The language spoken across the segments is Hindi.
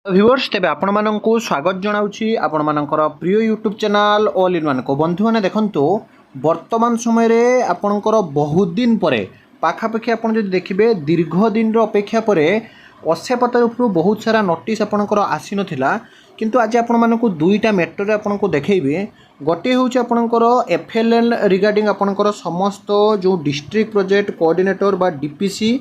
ভিউअर्स तेबे आपण माननकु स्वागत जनाउछि आपण मानकर प्रिय YouTube channel all in one को बंधु माने देखंतु वर्तमान समय रे आपणकर बहुत दिन परे पाखापाखि आपण जदि देखिबे दीर्घ दिन रो अपेक्षा परे असेपतर उपरु बहुत सारा नोटिस आपणकर आसी नथिला किंतु आज आपण मानकु दुईटा मेट्रो रे आपणको देखैबे गोटे हूँ आपणकर एफएलएल रिगार्डिंग आपणकर समस्त जो डिस्ट्रिक्ट प्रोजेक्ट कोऑर्डिनेटर बा डीपीसी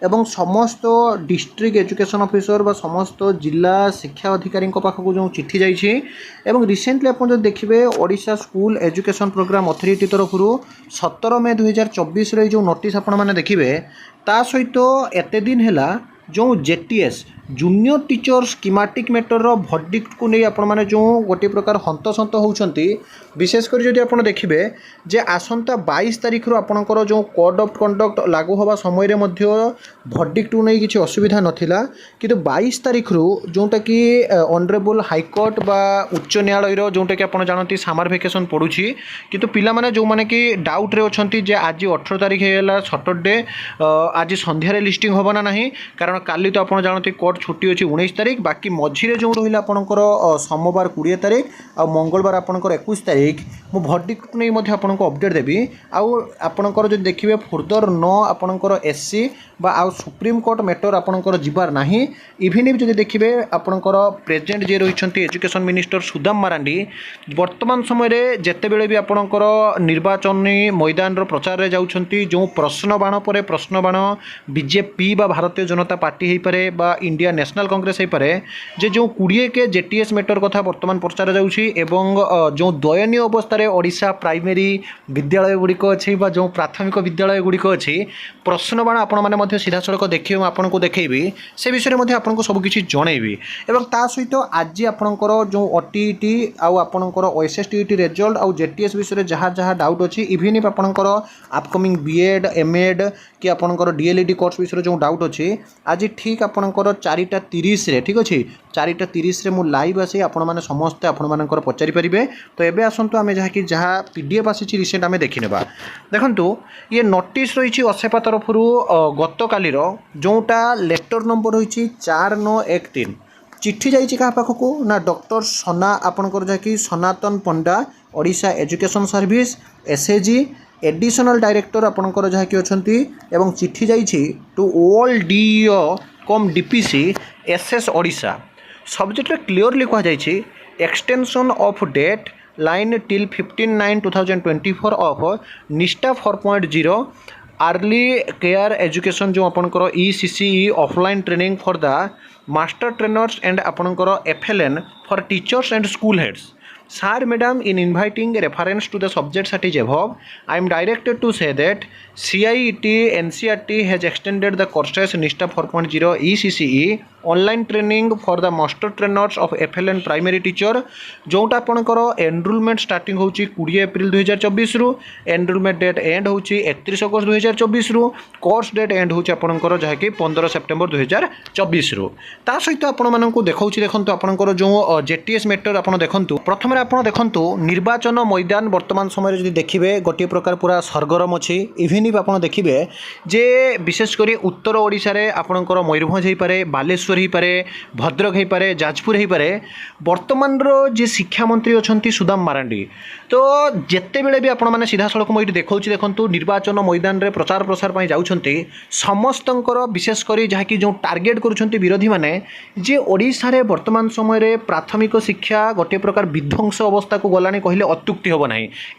एवं समस्त डिस्ट्रिक्ट एजुकेशन ऑफिसर बा समस्त जिला शिक्षा अधिकारी पाखक जो चिट्ठी जाइए एवं रिसेंटली आप देखिए Odisha school education program authority तरफ 17 मई 2024 रे जो नोटिस आपण मैंने देखिए ता सहित एते दिन है जो JTS junior teacher schematic matter verdict को नहीं आपण मैंने जो गोटे प्रकार हंतसंत होती विशेषकर जदि आप देखिए जे आसंता 22 तारीख रू आपणकर जो कोड ऑफ कंडक्ट लागू होगा समय भर्डिक्ट को नहीं किसी असुविधा नथिला किंतु 22 तारीख रू जोटा कि ऑनरेबल हाईकोर्ट बा उच्च न्यायालय जोटा कि आप जानते समर वेकेशन पड़ुछि किंतु पिला माने जो माने कि डाउट रे अछंती जे आज 18 तारीख है सैटरडे आज संध्यारे लिस्टिंग होबना नहीं कारण काली तो आप जानते कोर्ट छुट्टी अच्छी 19 तारीख बाकी मझीरे जो रहा आपंकर सोमवार 20 तारीख आ मंगलवार आपंकर 21 तारीख मु भर्डिक्ट नहीं आपको अपडेट देवी आपंकर जो देखिए फर्दर न आपंकर एससी बा आउ सुप्रीम कोर्ट मैटर आपंकर जीवार नहीं इवन भी देखिए आपंकर प्रेजेंट जे रही एजुकेशन मिनिस्टर सुदाम मारांडी वर्तमान समय जितेबले भी आपंकर निर्वाचन मैदान प्रचार रे जाउछंती जो प्रश्न बाण पर प्रश्न बाण बीजेपी बा भारतीय जनता पार्टी हो पारे बा इंडिया नेशनल कांग्रेस हो पारे जे जो 20 के जेटीएस मैटर कथा वर्तमान प्रचार जाउछि एवं जो दयनीय अवस्था रे ओडिशा प्राइमरी विद्यालय गुड़िक अच्छी जो प्राथमिक विद्यालय गुड़िक अच्छी प्रश्न बाण आपण मैंने सीधा सड़क देखिए आपको देखी से विषय में आपको सबकि जनइबी एवं ता सहित आज आपणकर जो ओटीईटी आपणकर ओएसएसटीईटी रिजल्ट आउ जेटीएस विषय जहाँ जहाँ डाउट अच्छी इवन आपणकर अपकमिंग बीएड एमएड कि आपणकर डीएलईडी कोर्स विषय जो डाउट अच्छी आज ठीक आपणकर 4:30 ठीक अच्छे 4:30 मु लाइव आसी आपण मैंने समस्ते आपंकर पचारि पारे तो ये आसतु आम जहाँ पीडीएफ आसी रिसेंट आम देखने देखु ये नोटिस रही असेपा तरफ गत कालीर जोटा लेटर नंबर रही 4913 चिट्ठी जाइए क्या पाखक ना डॉक्टर सना आपणकर जहाँकि Sanatan Panda Odisha education service SAG additional director आपणकर जहाँकि अच्छी एवं चिट्ठी जाइए to all DEO cum DPC SS Odisha subject clearly कहुई extension of date line till 15/9/2024 of Nishtha 4.0 early care education जो आपणकर ECCE offline training for the master trainers and आपणकर FLN for teachers and school heads Sir, Madam, in inviting reference to the subject that is above, I am directed to say that CIET NCERT has extended the courses NISTA 4.0 ECCE online training for the master trainers of FLN primary teacher जोटा आपणकर एनरोलमेंट स्टार्टिंग होची 20 एप्रिल 2024 रु एनरोलमेंट डेट एंड होची 31 अगस्त 2024 रु कोर्स डेट एंड होची आपणकर जहा कि 15 सेप्टेम्बर 2024 रु ता सहित आपण मानकु देखौची देखंतु आपणकर जो जेटीएस मैटर आपण देखंतु प्रथम आपण देखंतु निर्वाचन मैदान वर्तमान समय जदि देखिबे गोटे प्रकार पूरा सरगरम अछि इवन भी आपण देखिबे जे विशेषकर उत्तर ओडिशा रे आपणकर मयूरभंज हो पारे बालेश्वर हो पारे भद्रक हो पारे जाजपुर हो पारे वर्तमान जे शिक्षा मंत्री अच्छा सुदाम मारांडी तो जिते बड़े भी आपण मैंने सीधा सड़क मुझे देखा देखूँ निर्वाचन मैदान रे प्रचार प्रसार पर जाऊँच समस्तंकर विशेषकर जहाँकि जो टार्गेट करुँच विरोधी मैंने जे ओडिशा रे वर्तमान समय प्राथमिक शिक्षा गोटे प्रकार विध्वंस अवस्था को गलानी कहले अत्युक्ति हम ना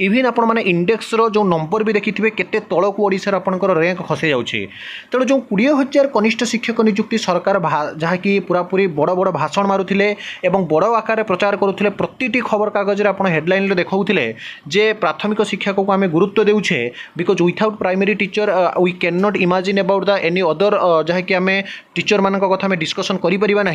इवन आपण मैंने इंडेक्स जो नंबर भी देखिथे केते तलक ओडिशा आपंकर रैंक खसी जाऊँगी तेणु जो 20,000 कनिष्ठ शिक्षक नियुक्ति सरकार जहाँकि पूरापूरी बड़ बड़ भाषण मारुथिले एवं बड़ आकार प्रचार करुथिले प्रति खबर कागज रे आपण हेडलाइन रे देखाउथिले जे प्राथमिक शिक्षा को आम गुरुत्व देउछे because without primary teacher we can not imagine about the any other जहाँकि आम टीचर मान कथा आम डिस्कसन करें ना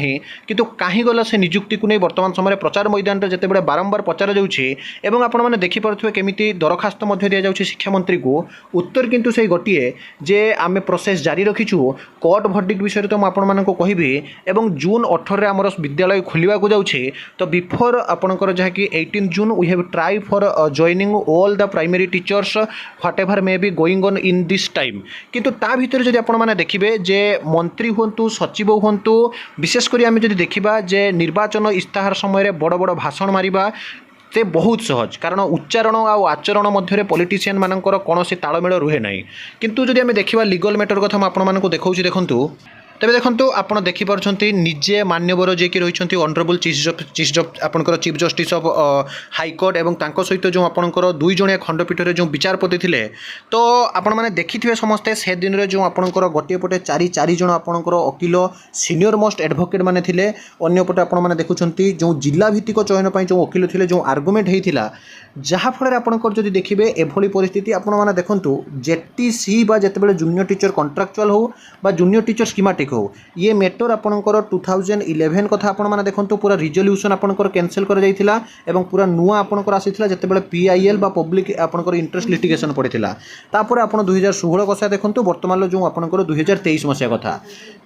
किंतु कहीं गला से नियुक्ति को नहीं वर्तमान समय प्रचार मैदान में जिते बड़े बारंबार पचरा जाउछि एवं आपण माने देखि परथुवे केमिति दरखास्त मध्ये दिया जाउछि शिक्षा मंत्री को उत्तर किंतु सेही गोटिए जे आमे प्रोसेस जारी रखिछु कोर्ट वर्डिक्ट विषय तो आपण माननको कहिबी एवं जून 18 रे हमर विद्यालय खोलिबा को जाउछि तो बिफोर आपणकर जहाँ कि 18 June we have try for joining all the primary teachers whatever may be going on in this time किंतु ता भितर जदि आपण माने देखिबे जे मंत्री हुंतु सचिव हुंतु विशेषकर आम जदि देखिबा जे निर्वाचन इस्ताहार समय बड़ बड़ भाषण मारिबा से बहुत सहज कारण उच्चारण आउ आचरण मध्य पॉलिटिशियन मानकर कौन से तालमेल रुहे ना किंतु जदि आम देखा लीगल मैटर कथा आपको देखा देखूँ तेज देखो आप देखिपुं निजे मान्यवर जी कि रही ऑनरेबल आपंकर चीफ जस्टिस ऑफ हाईकोर्ट एवं सहित जो आपंकर दुई जणिया खंडपीठ जो विचारपति थे तो आपण मैंने देखि थे समस्ते से दिन में जो आपंकर गोटे पटे चारि जन आपंकर वकिल सीनियर मोस्ट एडवोकेट मैंने थे अंपटे आपने देखुं जो जिला भित्तिक चयन पर जो वकिल थे जो आर्गुमेंट होता जहाँफल आपंकर जब देखिए एभली परिस्थिति आपने देखूँ जेटीसी जितेबाला जूनियर टीचर कंट्राक्चुअल हो बा जूनियर टीचर स्कीमेटिक हो ये मैटर आपंकर 2011 कथा आपने देखूँ पूरा रिजोल्यूशन आपंकर कैंसल कर जाइथिला एवं पूरा नुआ आपंकर आसीथिला जेतेबेले पीआईएल बा पब्लिक आपंकर इंटरेस्ट लिटिगेशन पड़ीथिला तापर आपण 2016 कथा देखूँ वर्तमान जो आपंकर 2023 मसीहा कथा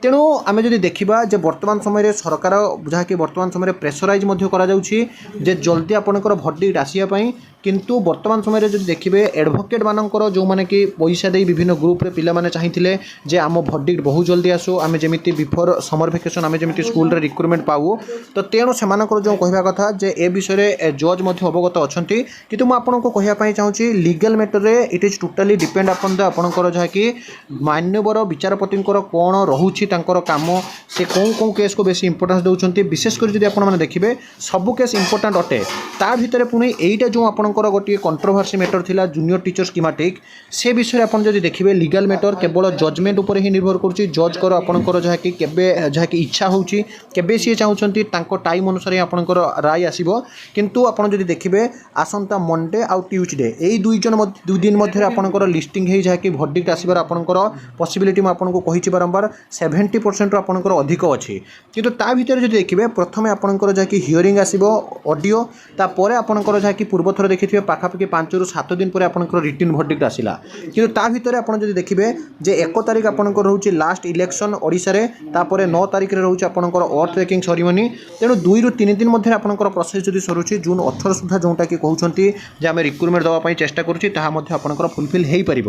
तेणु आम जब देखा जे वर्तमान समय सरकार जहाँकि वर्तमान समय प्रेसराइज करा जे जल्दी आपंकर भर्डिक्ट आसिया किंतु वर्तमान समय जब देखिए एडवोकेट मानकर जो माने कि पैसा दे विभिन्न ग्रुप रे पिला माने चाहिए जे आम भर्डिक्ट बहुत जल्दी आसू आम जमी बिफोर समर भेकेशन आम जमी स्कूल रे रिक्रुटमेंट पाऊ तो तेणु से जो कहवा कथा जे ए विषय जज अवगत अच्छा किंतु मुझे कहवाई चाहूँगी लीगल मैटर रे it is totally depend upon the आपंकर जहाँकि मान्यवर विचारपति कौन रोचे काम से कौन केस को बेसी इंपोर्टेंस दौरान विशेषकर जब आप देखिए सबू केस इंपोर्टाट अटे ता भितर पुणी एटा जो आपंकर गोटे कंट्रोवर्सी मैटर थिला जूनियर टीचर स्कीमेटिक से विषय आप देखिए लीगल मैटर केवल जजमेंट उपर ही निर्भर करुच्ची जज कर आपंकर जहाँकि जहाँकि इच्छा होची केबे सी चाहूँगी टाइम अनुसार आपंकर राय आसो किंतु आप देखिए आसंता मंडे आउ ट्यूजडे यही दुई दिन मध्य आपंकर लिस्टिंग है जहाँकि भर्डिक्ट आसबार आपंकर पॉसिबिलिटी मुझे कही बारंबार 70% आपंकर अधिक अच्छी किंतु ता भितर जब देखिए प्रथम आपंकर जहाँकि हियरिंग आसो ऑडियो तापर आपंकर जहाँकि पूर्व थर देखिए पाखापाखि 5 ରୁ 7 दिन पर आपंकर रिटर्न भर्डिक्ट आसला किंतु ता भितर आप देखिए जे 1 तारिख आपंकर रोचे लास्ट इलेक्शन ओडिशा रे तापर 9 तारिख रे रोचे आपंकर अर्थ रेकिंग सेरेमनी तेणु 2 ରୁ 3 दिन मध्य आपंकर प्रोसेस जदि सरुची जून 18 सुधा जोटा कि कहते जे आम रिक्रुटमेंट देवाई चेष्टा करुँची ताहा आपंकर फुलफिल हो पार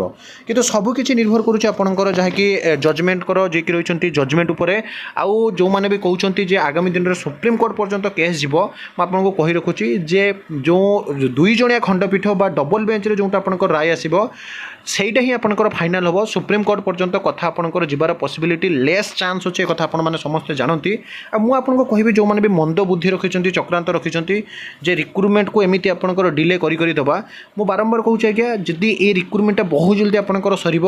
किंतु सबकि निर्भर करुँच आपंकर जहाँकि जजमेंट कर जे कि रही जजमेंट उपरे आउ जो मैंने भी कहते जे आगामी दिन में सुप्रीम कोर्ट पर्यंत केस जीव मुझे कही रखुची जे जो दुई जणिया खंडपीठ बा डबल बेंच रे जोटा आपंकर राय आसो ସେଇଟା ହିଁ ଆପଣଙ୍କର ଫାଇନାଲ୍ ହେବ ସୁପ୍ରିମକୋର୍ଟ ପର୍ଯ୍ୟନ୍ତ କଥା ଆପଣଙ୍କର ଯିବାର ପସିବିଲିଟି ଲେସ୍ ଚାନ୍ସ ଅଛି ଏ କଥା ଆପଣମାନେ ସମସ୍ତେ ଜାଣନ୍ତି ଆଉ ମୁଁ ଆପଣଙ୍କୁ କହିବି ଯେଉଁମାନେ ବି ମନ୍ଦ ବୁଦ୍ଧି ରଖିଛନ୍ତି ଚକ୍ରାନ୍ତ ରଖିଛନ୍ତି ଯେ ରିକ୍ରୁଟମେଣ୍ଟକୁ ଏମିତି ଆପଣଙ୍କର ଡିଲେ କରି ଦେବା ମୁଁ ବାରମ୍ବାର କହୁଛି ଆଜ୍ଞା ଯଦି ଏ ରିକ୍ରୁଟମେଣ୍ଟଟା ବହୁତ ଜଲ୍ଦି ଆପଣଙ୍କର ସରିବ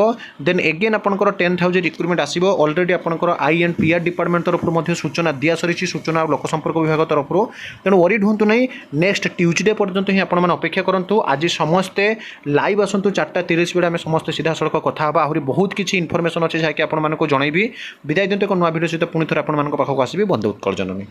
ଦେନ୍ ଏଗେନ୍ ଆପଣଙ୍କର 10,000 ରିକ୍ରୁଟମେଣ୍ଟ ଆସିବ ଅଲରେଡ଼ି ଆପଣଙ୍କର ଆଇ ଆଣ୍ଡ ପିଆର୍ ଡିପାର୍ଟମେଣ୍ଟ ତରଫରୁ ମଧ୍ୟ ସୂଚନା ଦିଆ ସରିଛି ସୂଚନା ଆଉ ଲୋକ ସମ୍ପର୍କ ବିଭାଗ ତରଫରୁ ତେଣୁ ୱରିଡ୍ ହୁଅନ୍ତୁ ନାହିଁ ନେକ୍ସଟ ଟ୍ୟୁଜଡେ ପର୍ଯ୍ୟନ୍ତ ହିଁ ଆପଣମାନେ ଅପେକ୍ଷା କରନ୍ତୁ ଆଜି ସମସ୍ତେ ଲାଇଭ୍ ଆସନ୍ତୁ 4:30 ବେଳେ आम समस्त सीधा सड़क कथा आहरी बहुत किसी इनफर्मेशन अच्छे जहाँकि आपको जनइबी विदाय दिंतु एक नुआ भिडियो सहित पुणी थे आपको पाखक आसबि बंदे उत्कल जननी।